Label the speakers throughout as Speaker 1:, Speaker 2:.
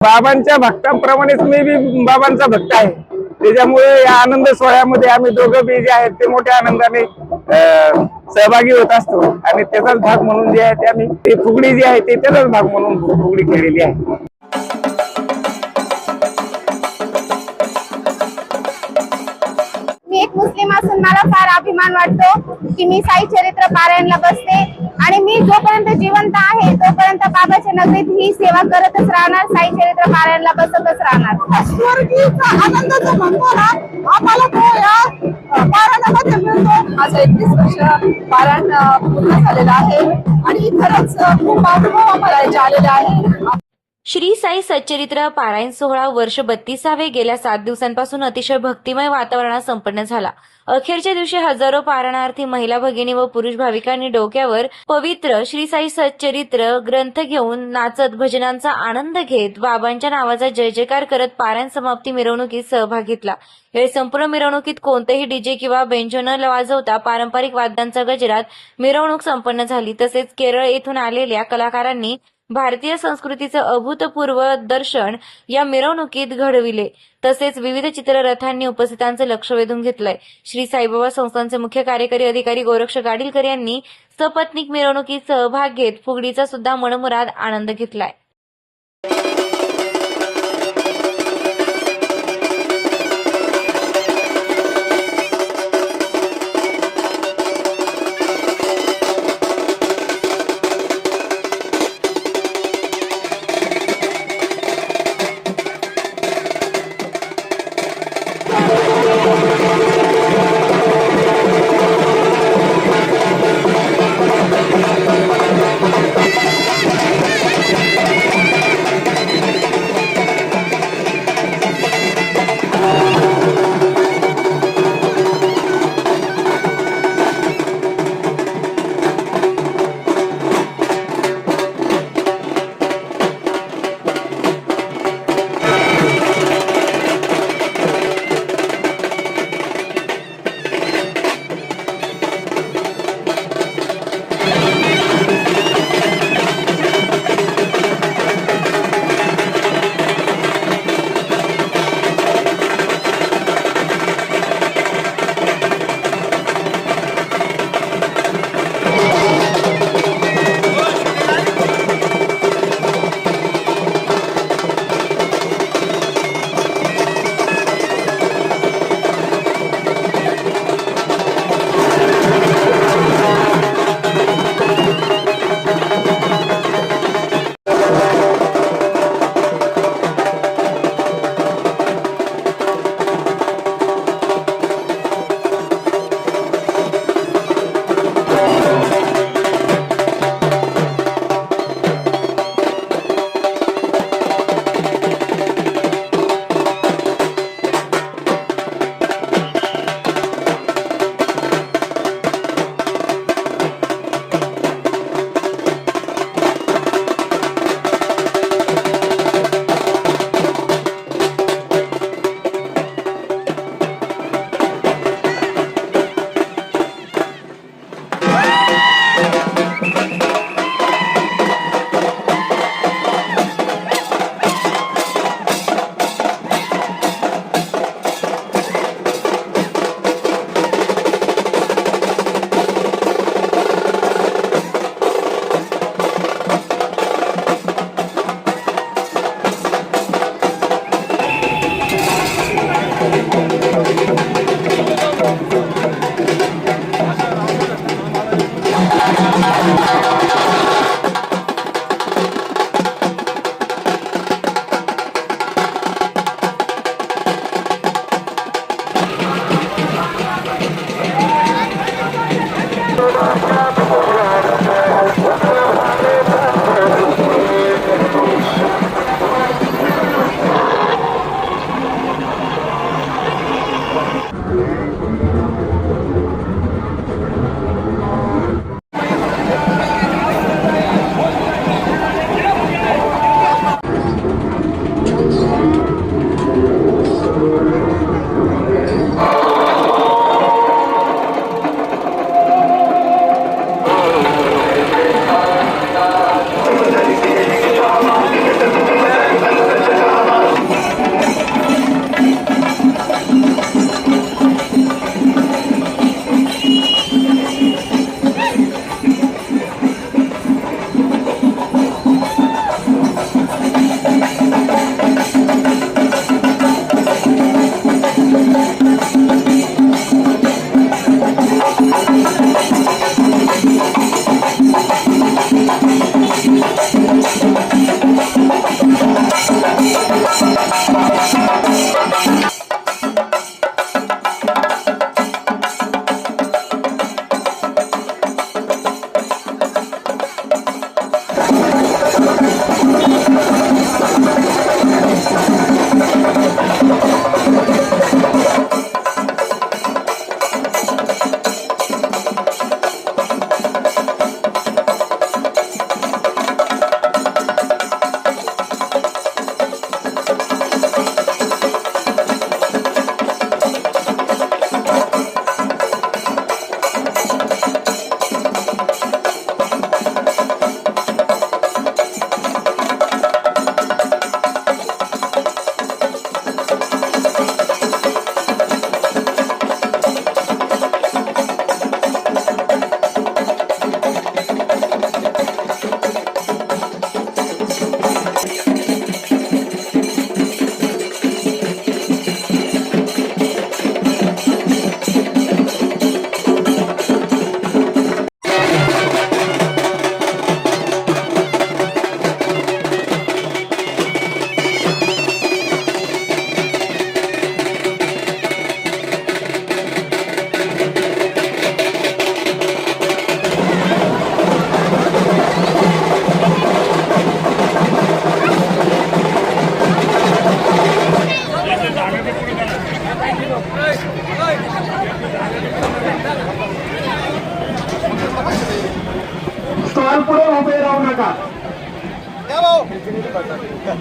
Speaker 1: बाबांच्या भक्तांप्रमाणेच मी बी बाबांचा भक्त आहे, त्याच्यामुळे या आनंद सोहळ्यामध्ये आम्ही दोघं बी जे आहेत ते मोठ्या आनंदाने सहभागी होत असतो आणि त्याचाच भाग म्हणून जे आहे ते आम्ही ते फुगडी जी आहे ते त्याचाच भाग म्हणून फुगडी खेळलेली आहे.
Speaker 2: मी एक मुस्लिम असून मला फार अभिमान वाटतो की मी साई चरित्र पारायणला बसते आणि मी जोपर्यंत जिवंत आहे तोपर्यंत बाबाच्या नगरीत ही सेवा करतच राहणार, साई चरित्र पारायणला बसतच राहणार.
Speaker 3: स्वर्गीचा आनंद जो म्हणतो ना आम्हाला तो या पारायणामध्ये मिळतो. माझं 31 वर्ष पारायण पूर्ण झालेलं आहे आणि खरंच खूप अनुभव आम्हाला याचे आलेले आहे.
Speaker 4: श्री साई सच्चरित्र पारायण सोहळा वर्ष 32वे गेल्या 7 दिवसांपासून अतिशय भक्तिमय वातावरणात संपन्न झाला. अखेरच्या दिवशी हजारो पारणार्थी महिला भगिनी व पुरुष भाविकांनी डोक्यावर पवित्र श्री साई सच्चरित्र ग्रंथ घेऊन नाचत भजनांचा आनंद घेत बाबांच्या नावाचा जय जयकार करत पारायण समाप्ती मिरवणुकीत सहभाग घेतला. यावेळी संपूर्ण मिरवणुकीत कोणतेही डीजे किंवा बेंजो न वाजवता पारंपरिक वाद्यांच्या गजरात मिरवणूक संपन्न झाली. तसेच केरळ येथून आलेल्या कलाकारांनी भारतीय संस्कृतीचं अभूतपूर्व दर्शन या मिरवणुकीत घडविले. तसेच विविध चित्ररथांनी उपस्थितांचं लक्ष वेधून घेतलंय. श्री साईबाबा संस्थानचे मुख्य कार्यकारी अधिकारी गोरक्ष गाडीलकर यांनी सपत्नीक मिरवणुकीत सहभाग घेत फुगडीचा सुद्धा मनमुराद आनंद घेतलाय.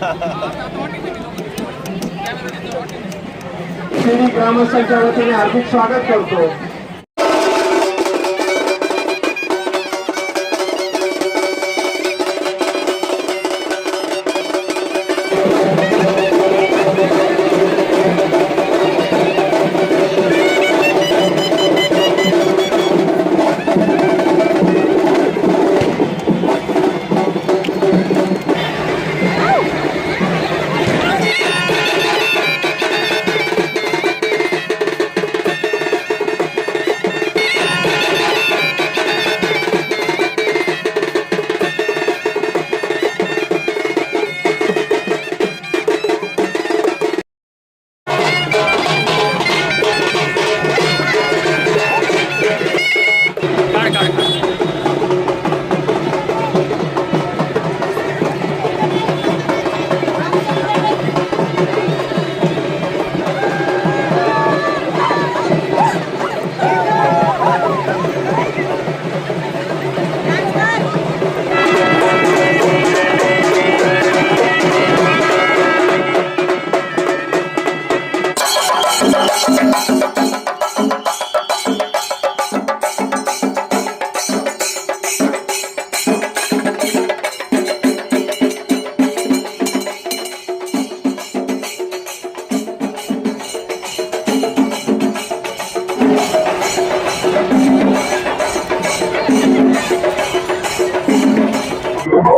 Speaker 5: शिर्डी ग्रामस्थांच्या वतीने हार्दिक स्वागत करतो.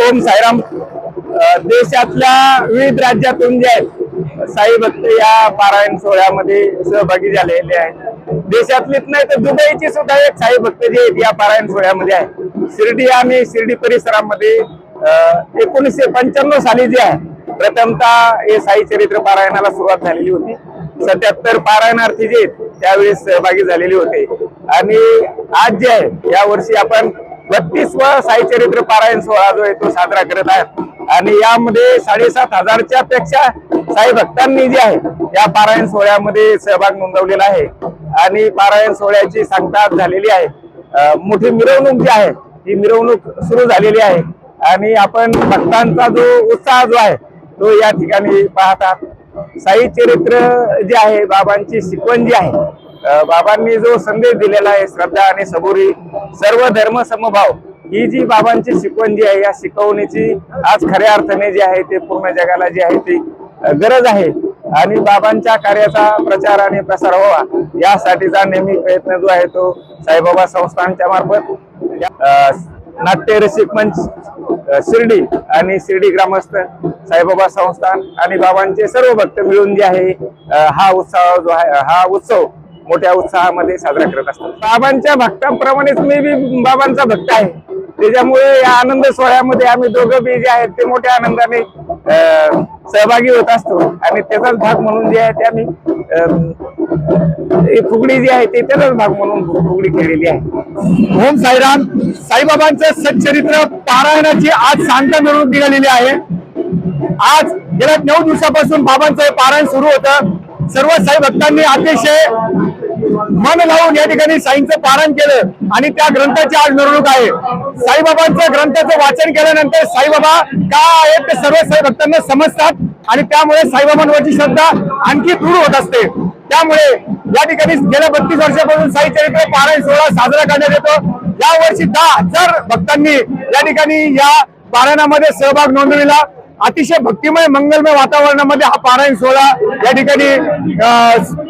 Speaker 1: ओम साईराम. देशातल्या विविध राज्यातून जे आहेत साई भक्त या पारायण सोहळ्यामध्ये सहभागी झालेले आहेत. देशातलीच नाही तर दुबईची सुद्धा एक साई भक्त जे आहेत या पारायण सोहळ्यामध्ये आहे. शिर्डी आणि शिर्डी परिसरामध्ये 1995 साली जे आहे प्रथमतः हे साई चरित्र पारायणाला सुरुवात झालेली होती. 77 पारायणार्थी जे आहेत त्यावेळेस सहभागी झालेले होते आणि आज जे आहे या वर्षी आपण 32वा साई चरित्र पारायण सोहळा जो आहे तो साजरा करत आहे आणि यामध्ये 7,500च्या पेक्षा साई भक्तांनी जे आहे या पारायण सोहळ्यामध्ये सहभाग नोंदवलेला आहे आणि पारायण सोहळ्याची सांगता झालेली आहे. मोठी मिरवणूक जी आहे ही मिरवणूक सुरू झालेली आहे आणि आपण भक्तांचा जो उत्साह जो आहे तो या ठिकाणी पाहतात. साई चरित्र जे आहे बाबांची शिकवण जी आहे, बाबांनी जो संदेश दिलेला आहे श्रद्धा आणि सबुरी सर्व धर्म समभाव ही जी बाबांची शिकवण जी आहे या शिकवणीची आज खऱ्या अर्थाने जी आहे ते पूर्ण जगाला जी आहे ती गरज आहे आणि बाबांच्या कार्याचा प्रचार आणि प्रसार व्हावा यासाठीचा नेहमी प्रयत्न जो आहे तो साईबाबा संस्थानच्या मार्फत नाट्य रसिक मंच शिर्डी आणि शिर्डी ग्रामस्थ साईबाबा संस्थान आणि बाबांचे सर्व भक्त मिळून जे आहे हा उत्सव जो आहे हा उत्सव मोठ्या उत्साहामध्ये साजरा करत असतात. बाबांच्या भक्तांप्रमाणेच मी बी बाबांचा भक्त आहे. त्याच्यामुळे या आनंद सोहळ्यामध्ये आम्ही दोघं बी जे आहेत ते मोठ्या आनंदाने सहभागी होत असतो आणि त्याचाच भाग म्हणून जे आहे ते आम्ही फुगडी जी आहे ते त्याचाच भाग म्हणून फुगडी खेळलेली आहे.
Speaker 5: ओम साईराम. साईबाबांचं सच्चरित्र पारायणाची आज सांगता मिरवणूक निघालेली आहे. आज गेल्या 9 दिवसापासून बाबांचं हे पारायण सुरू होतं. सर्व साई भक्तांनी अतिशय मन लावून या ठिकाणी साईंचं पारायण केलं आणि त्या ग्रंथाची आज मिरवणूक आहे. साईबाबांच्या ग्रंथाचं वाचन केल्यानंतर साईबाबा काय आहेत ते सर्व साई भक्तांना समजतात आणि त्यामुळे साईबाबांवरची श्रद्धा आणखी दृढ होत असते. त्यामुळे या ठिकाणी गेल्या 32 वर्षापासून साई चरित्र पारायण सोहळा साजरा करण्यात येतो. या वर्षी 10,000 भक्तांनी या ठिकाणी या पारायणामध्ये सहभाग नोंदविला. अतिशय भक्तिमय मंगलमय वातावरणामध्ये हा पारायण सोहळा या ठिकाणी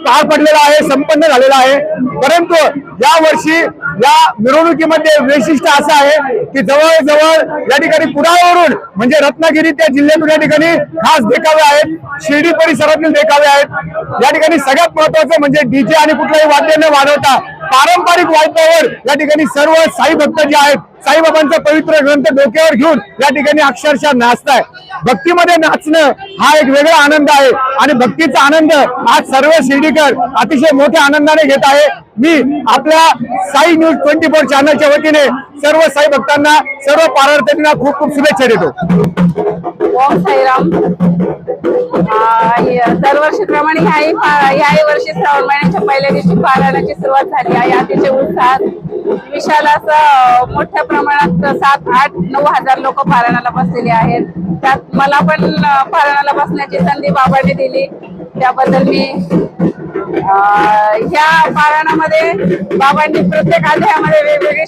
Speaker 5: पार पडलेला आहे, संपन्न झालेला आहे. परंतु या वर्षी या मिरवणुकीमध्ये वैशिष्ट्य असं आहे की जवळजवळ या ठिकाणी पुण्यावरून म्हणजे रत्नागिरी त्या जिल्ह्यातून या ठिकाणी खास देखावे आहेत, शिर्डी परिसरातील देखावे आहेत. या ठिकाणी सगळ्यात महत्वाचं म्हणजे डीजे आणि कुठलाही वाद्य न वाजवता पारंपरिक वाद्यावर या ठिकाणी सर्व साई भक्त जे आहेत साईबाबांचा पवित्र ग्रंथ डोक्यावर घेऊन या ठिकाणी अक्षरशः नाचताय. भक्तीमध्ये नाचणं हा एक वेगळा आनंद आहे आणि भक्तीचा आनंद आज सर्व शिर्डीकर अतिशय मोठ्या आनंदाने घेत आहे. मी आपल्या साई न्यूज 24 चॅनलच्या वतीने सर्व साई भक्तांना सर्व पारायणार्थींना खूप खूप शुभेच्छा देतो.
Speaker 3: ओम साईराम. दरवर्षीप्रमाणे याही वर्षी श्रावण महिन्याच्या पहिल्या दिवशी पारायणाची सुरुवात झाली आहे. अतिशय उत्साहात विशाल असं मोठ्या प्रमाणात 7-8-9 हजार लोक पारायणाला बसलेले आहेत. त्यात मला पण पारायणाला बसण्याची संधी बाबांनी दिली, त्याबद्दल मी ह्या पारायणामध्ये बाबांनी प्रत्येक अध्यायामध्ये वेगवेगळी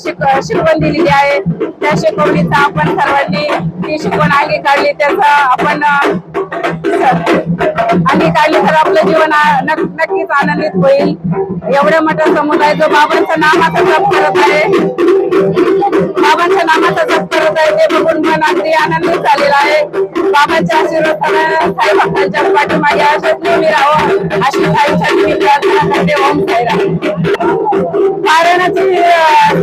Speaker 3: शिकवण दिलेली आहे. त्या शिकवणीचा आपण सर्वांनी ती शिकवण अंगी काढली, त्याचा आपण अंगी काढली तर आपलं जीवन नक्कीच आनंदित होईल. एवढ्या मोठा समुदाय जो बाबांच्या नामाचा जप करत आहे, बाबांच्या नामाचा जप करत आहे, ते बघून मन अगदी आनंदित झालेला आहे. बाबांच्या आशीर्वादाने साई भक्तांच्या पाठीमागे असेच नेहमी राहावं अशी साईसाठी मी प्रार्थना करते. ओम साईराम. पारायणाची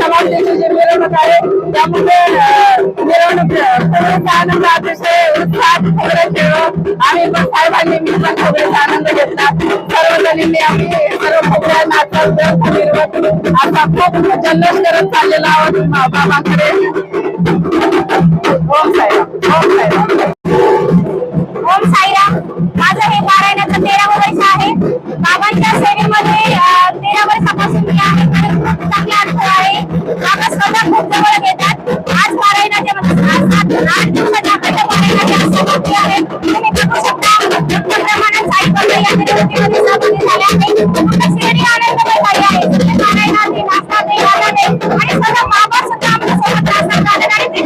Speaker 3: समाप्तीची जी मिरवणूक आहे त्यामध्ये मिरवणुकीचा आनंद अतिशय उत्साहात सगळं खेळलो. आम्ही पण साहेबांनी मी पण सगळ्याचा आनंद घेतला. सर्वजणींनी आम्ही सर्व खोबऱ्या नाचत मिरवत असा खूप जल्लोष करत चाललेला आहोत बाबांकडे. ओम साईराम. ओम साईराम.
Speaker 2: ओम साईराम. माझं हे पारायणाचं 13वं वर्ष आहे. बाबांच्या सेवेमध्ये 13 वर्षापासून मी आहे आणि खूप चांगला अनुभव आहे. बाबा स्वतः खूप जवळ घेतात. आज पारायणाचे आज 7-8 दिवसाच्या आपल्या पारायणाचे समाप्ती आहे. तुम्ही बघू शकता मोठ्या प्रमाणात साई भक्त या मिरवणुकीमध्ये सहभागी झाले आहेत. शिर्डी आनंदमय झाली आहे. पारायणाचे नाचतात आणि स्वतः बाबा सुद्धा आमच्या सोबत असतात आणि ते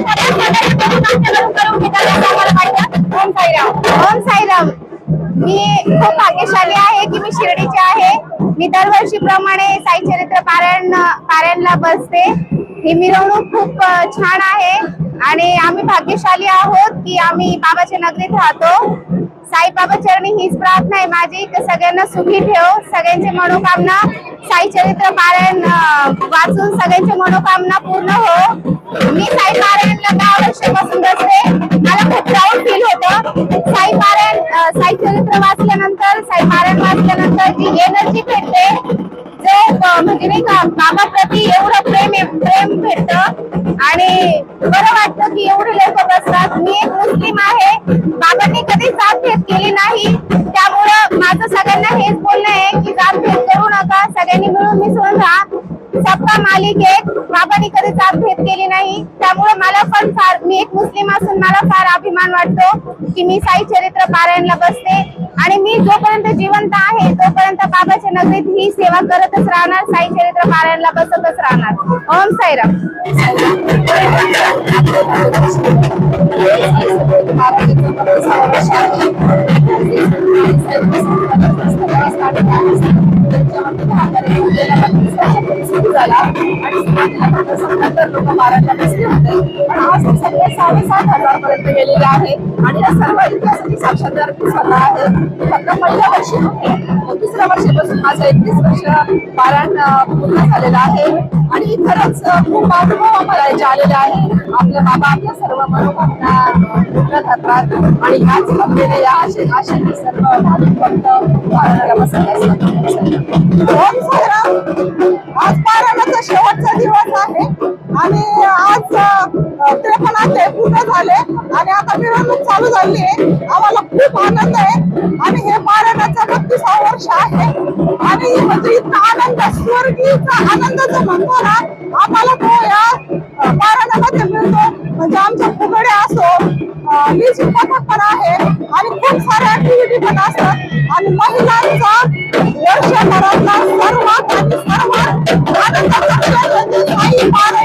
Speaker 2: करून घेतात असं आम्हाला वाटतं. ओम साईराम. ओम साईराम. मी खूप भाग्यशाली आहे की मी शिर्डीची आहे. मी दरवर्षीप्रमाणे साई चरित्र पारायणला बसते. ही मिरवणूक खूप छान आहे आणि आम्ही भाग्यशाली आहोत की आम्ही बाबाच्या नगरीत राहतो. साईबाबा चरणी हीच प्रार्थना आहे माझी की सगळ्यांना सुखी ठेव, सगळ्यांचे मनोकामना साई चरित्र पारायण वाचून सगळ्यांचे मनोकामना पूर्ण हो. मी साई पारायणला 10 वर्षापासून बसते. मला खूप प्राऊड फील होतं. साई चरित्र वाचल्यानंतर, साई पारायण वाचल्यानंतर जी एनर्जी भेटते, जो म्हणजे नाही का बाबा प्रती एवढं प्रेम भेटतं आणि बरं वाटतं की एवढे लोक बसतात. मी एक मुस्लिम आहे. बाबांनी कधी जातभेद केली नाही, त्यामुळं माझं सगळ्यांना हेच बोलणं आहे की जातभेद करू नका, सगळ्यांनी मिळून मिसळून राहा. सबका मालिक एक. बाबांनी कधी जातभेद केली नाही, त्यामुळे मला पण मी एक मुस्लिम असून मला फार अभिमान वाटतो की मी साई चरित्र पारायणला बसते आणि मी जोपर्यंत जिवंत आहे तोपर्यंत बाबाच्या नगरीत ही सेवा करतच राहणार, साई चरित्र पारायणला बसतच राहणार. ओम साईराम.
Speaker 3: झाला आणि लोक पारायणला बसले होते, पण आज ते सगळे 7,500 पर्यंत गेलेले आहेत आणि या सर्व इतिहासाची साक्षात्कार मी स्वतः आहे. फक्त पहिल्या वर्षी 3ऱ्या वर्षापासून माझं 31 वर्ष पारायण पूर्ण झालेलं आहे आणि खरंच खूप अनुभव आम्हाला याचे आलेले आहे. आपले बाबा आपल्या सर्व मनोकामना पूर्ण करतात आणि ह्याच भक्तीने या आशेने सर्व भाविक भक्त पारायणाला बसत असतात. ओम साईराम. आज पारायणाचा शेवटचा दिवस आहे आणि आज 53 अध्याय पूर्ण झाले आणि आता मिरवणूक चालू झाली आहे. आम्हाला खूप आनंद आहे आणि हे पारायणाचं 32वं वर्ष आहे आणि म्हणजे इतका आनंद, स्वर्गीचा आनंद जो म्हणतो ना, आम्हाला तो या पारायणामध्ये मिळतो. म्हणजे आमच्या फुगड्या असो, म्युझिक पथक पण आहे आणि खूप साऱ्या ऍक्टिव्हिटी पण असतात आणि महिलांचा वर्षभरातला सर्वात आनंदाचा क्षण म्हणजे साई पारायण.